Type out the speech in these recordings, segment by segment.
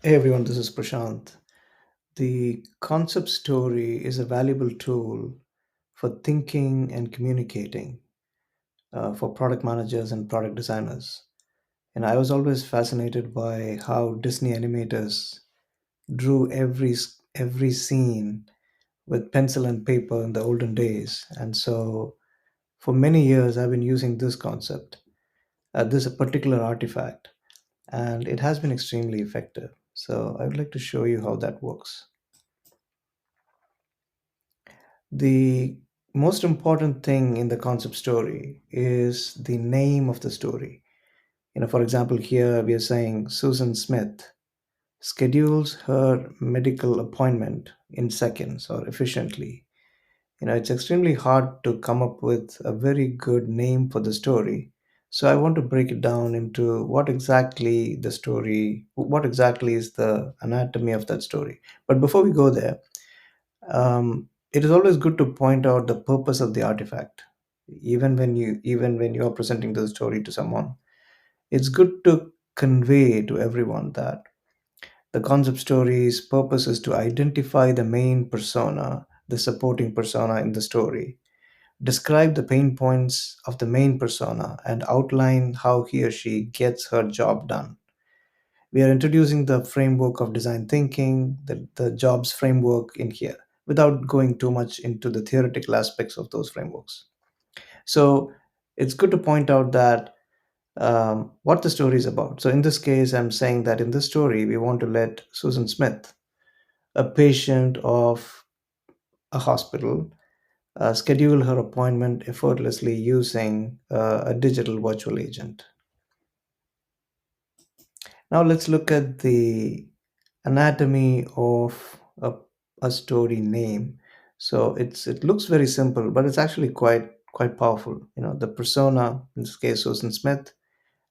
Hey everyone, this is Prashant. The concept story is a valuable tool for thinking and communicating for product managers and product designers. And I was always fascinated by how Disney animators drew every scene with pencil and paper in the olden days. And so for many years, I've been using this concept, this particular artifact, and it has been extremely effective. So I would like to show you how that works. The most important thing in the concept story is the name of the story. For example, here we are saying Susan Smith schedules her medical appointment in seconds or efficiently. It's extremely hard to come up with a very good name for the story. So I want to break it down into what exactly is the anatomy of that story. But before we go there, it is always good to point out the purpose of the artifact, even when you are presenting the story to someone. It's good to convey to everyone that the concept story's purpose is to identify the main persona, the supporting persona in the story, describe the pain points of the main persona, and outline how he or she gets her job done. We are introducing the framework of design thinking, the jobs framework in here, without going too much into the theoretical aspects of those frameworks. So it's good to point out that what the story is about. So in this case, I'm saying that in this story, we want to let Susan Smith, a patient of a hospital, schedule her appointment effortlessly using a digital virtual agent. Now let's look at the anatomy of a story name. So it looks very simple, but it's actually quite powerful. The persona, in this case Susan Smith,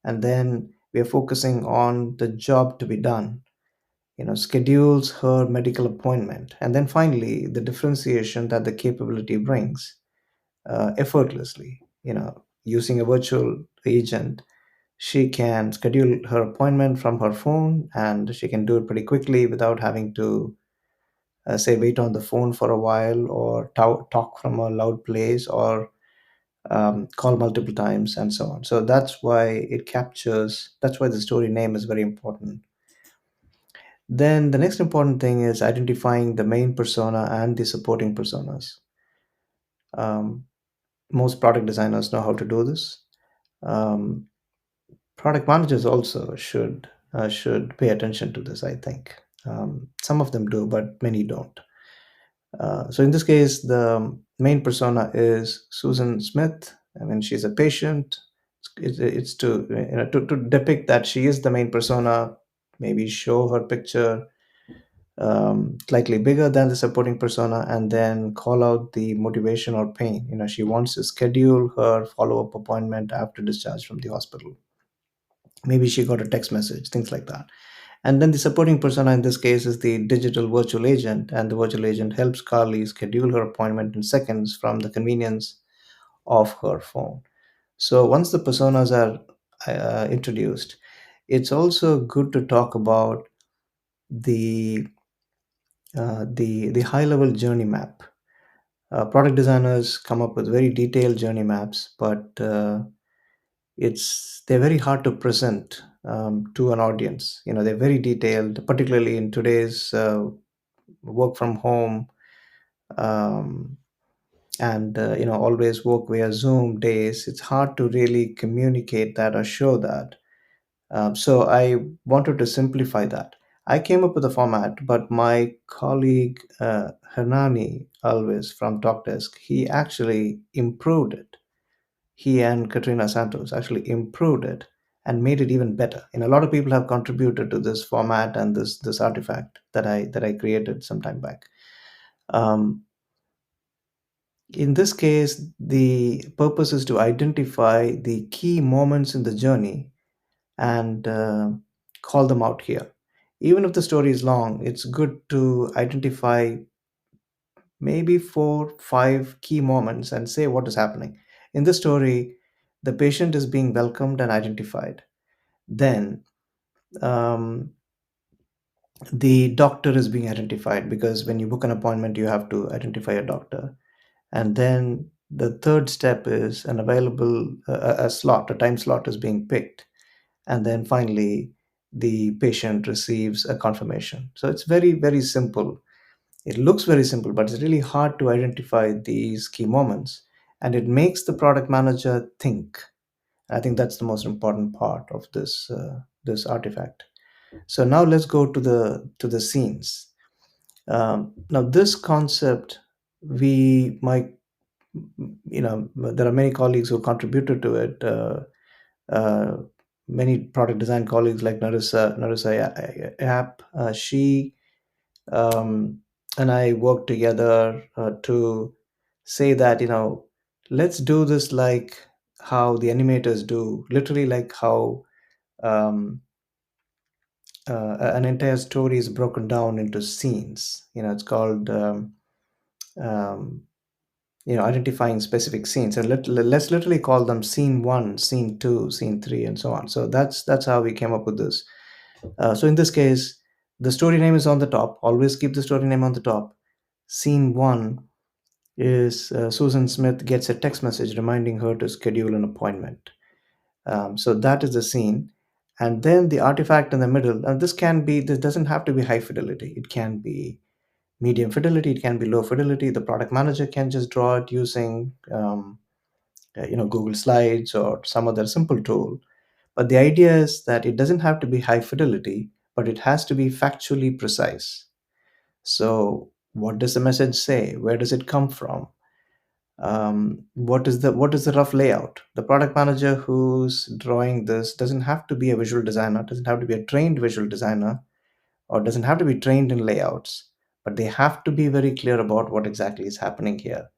and then we are focusing on the job to be done. Schedules her medical appointment, and then finally the differentiation that the capability brings effortlessly. Using a virtual agent, she can schedule her appointment from her phone, and she can do it pretty quickly without having to say wait on the phone for a while or talk from a loud place or call multiple times and so on. So that's why the story name is very important. Then the next important thing is identifying the main persona and the supporting personas. um, Most product designers know how to do this. um, Product managers also should pay attention to this, I think. Some of them do, but many don't. So in this case, the main persona is Susan Smith. I mean, she's a patient. It's to to depict that she is the main persona. Maybe show her picture slightly bigger than the supporting persona, and then call out the motivation or pain. She wants to schedule her follow-up appointment after discharge from the hospital. Maybe she got a text message, things like that. And then the supporting persona in this case is the digital virtual agent, and the virtual agent helps Carly schedule her appointment in seconds from the convenience of her phone. So once the personas are introduced, it's also good to talk about the the high level journey map. Product designers come up with very detailed journey maps, but they're very hard to present to an audience. They're very detailed, particularly in today's work from home, um, and always work via Zoom days. It's hard to really communicate that or show that. So I wanted to simplify that. I came up with a format, but my colleague Hernani Alves from Talkdesk, he actually improved it. He and Katrina Santos actually improved it and made it even better. A lot of people have contributed to this format and this artifact that I created some time back. Um, in this case, the purpose is to identify the key moments in the journey and call them out here. Even if the story is long, it's good to identify maybe 4, 5 key moments and say what is happening. In the story, the patient is being welcomed and identified. Then, um, The doctor is being identified, because when you book an appointment, you have to identify a doctor. And then the third step is an available a slot, a time slot is being picked. And then finally, the patient receives a confirmation. So it's very, very simple. It looks very simple, but it's really hard to identify these key moments. And it makes the product manager think. I think that's the most important part of this artifact. So now let's go to the scenes. Now this concept, we might, there are many colleagues who contributed to it. Uh, Many product design colleagues like Narissa App. She and I worked together to say that, let's do this like how the animators do, literally like how um, an entire story is broken down into scenes. It's called um, identifying specific scenes, and let's literally call them scene one, scene two, scene three, and so on. So that's how we came up with this. So in this case, the story name is on the top. Always keep the story name on the top. Scene one is Susan Smith gets a text message reminding her to schedule an appointment. So that is the scene. And then the artifact in the middle, and this doesn't have to be high fidelity. It can be medium fidelity, it can be low fidelity. The product manager can just draw it using Google Slides or some other simple tool. But the idea is that it doesn't have to be high fidelity, but it has to be factually precise. So what does the message say? Where does it come from? What is the rough layout? The product manager who's drawing this doesn't have to be a visual designer, doesn't have to be a trained visual designer, or doesn't have to be trained in layouts, but they have to be very clear about what exactly is happening here.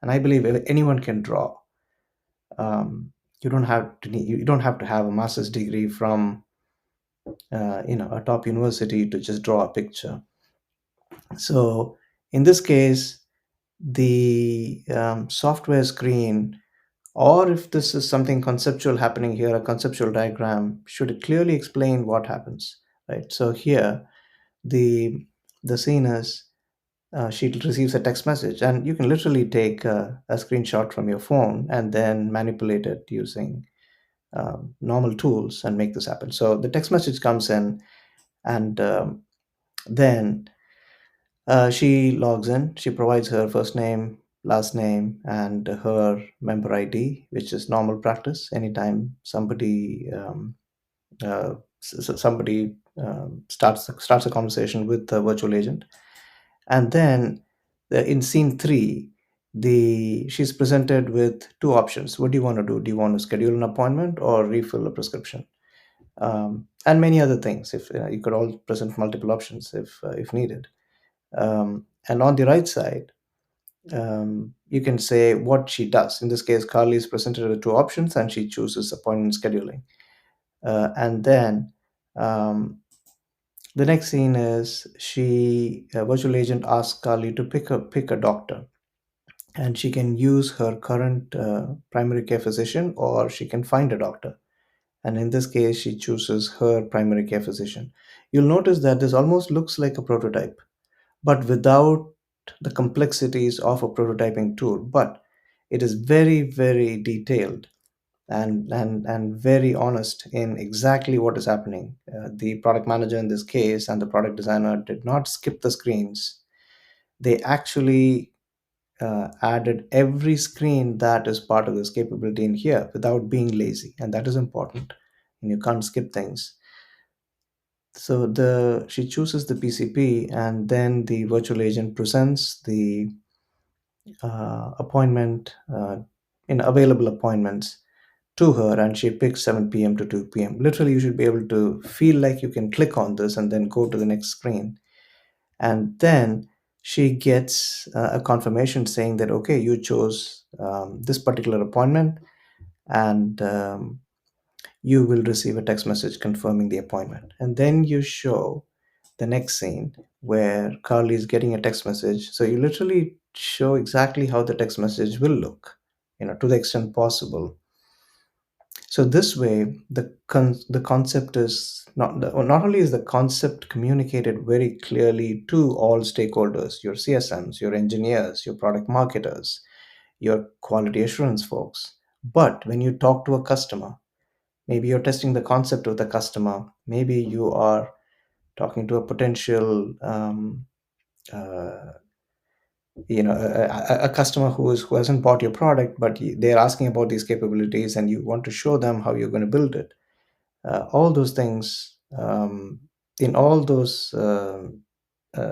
And I believe anyone can draw. You don't have to have a master's degree from a top university to just draw a picture. So in this case, the software screen, or if this is something conceptual happening here, a conceptual diagram should clearly explain what happens, right? So here, the scene is, she receives a text message, and you can literally take a screenshot from your phone and then manipulate it using normal tools and make this happen. So the text message comes in, and then she logs in. She provides her first name, last name, and her member ID, which is normal practice. Anytime somebody starts a conversation with the virtual agent, and then in scene three, the she's presented with two options. What do you want to do? Do you want to schedule an appointment or refill a prescription? And many other things. If you could all present multiple options if needed. And on the right side, you can say what she does. In this case, Carly is presented with two options, and she chooses appointment scheduling. And then the next scene is, a virtual agent asks Carly to pick a doctor, and she can use her current primary care physician, or she can find a doctor. And in this case, she chooses her primary care physician. You'll notice that this almost looks like a prototype, but without the complexities of a prototyping tool. But it is very, very detailed and very honest in exactly what is happening. The product manager in this case and the product designer did not skip the screens. They actually added every screen that is part of this capability in here without being lazy, and that is important. And you can't skip things. So the she chooses the PCP, and then the virtual agent presents the appointment in available appointments to her, and she picks 7 p.m. to 2 p.m. Literally, you should be able to feel like you can click on this and then go to the next screen. And then she gets a confirmation saying that, okay, you chose this particular appointment, and you will receive a text message confirming the appointment. And then you show the next scene where Carly is getting a text message. So you literally show exactly how the text message will look, to the extent possible. So this way, the concept is not only is the concept communicated very clearly to all stakeholders, your CSMs, your engineers, your product marketers, your quality assurance folks, but when you talk to a customer, maybe you're testing the concept with the customer, maybe you are talking to a potential uh, a customer who hasn't bought your product, but they're asking about these capabilities and you want to show them how you're going to build it. All those things, in all those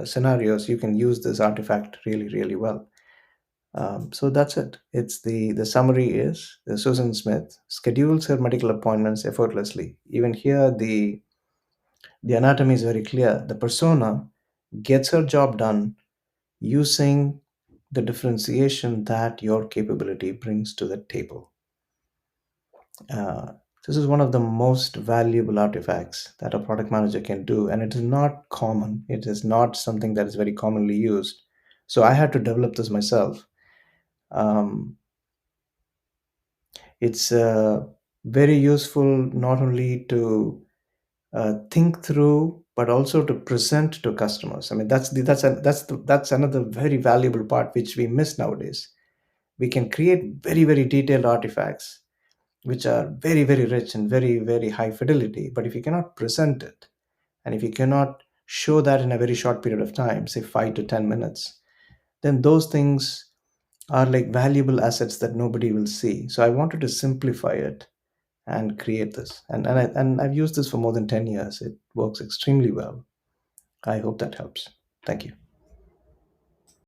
scenarios, you can use this artifact really, really well. So that's it. It's the summary is Susan Smith schedules her medical appointments effortlessly. Even here, the anatomy is very clear. The persona gets her job done using the differentiation that your capability brings to the table. Uh, this is one of the most valuable artifacts that a product manager can do, and it is not common. It is not something that is very commonly used. So I had to develop this myself. Um, it's very useful not only to think through, but also to present to customers. I mean, that's another very valuable part which we miss nowadays. We can create very, very detailed artifacts which are very, very rich and very, very high fidelity. But if you cannot present it, and if you cannot show that in a very short period of time, say 5 to 10 minutes, then those things are like valuable assets that nobody will see. So I wanted to simplify it and create this. And I've used this for more than 10 years. It works extremely well. I hope that helps. Thank you.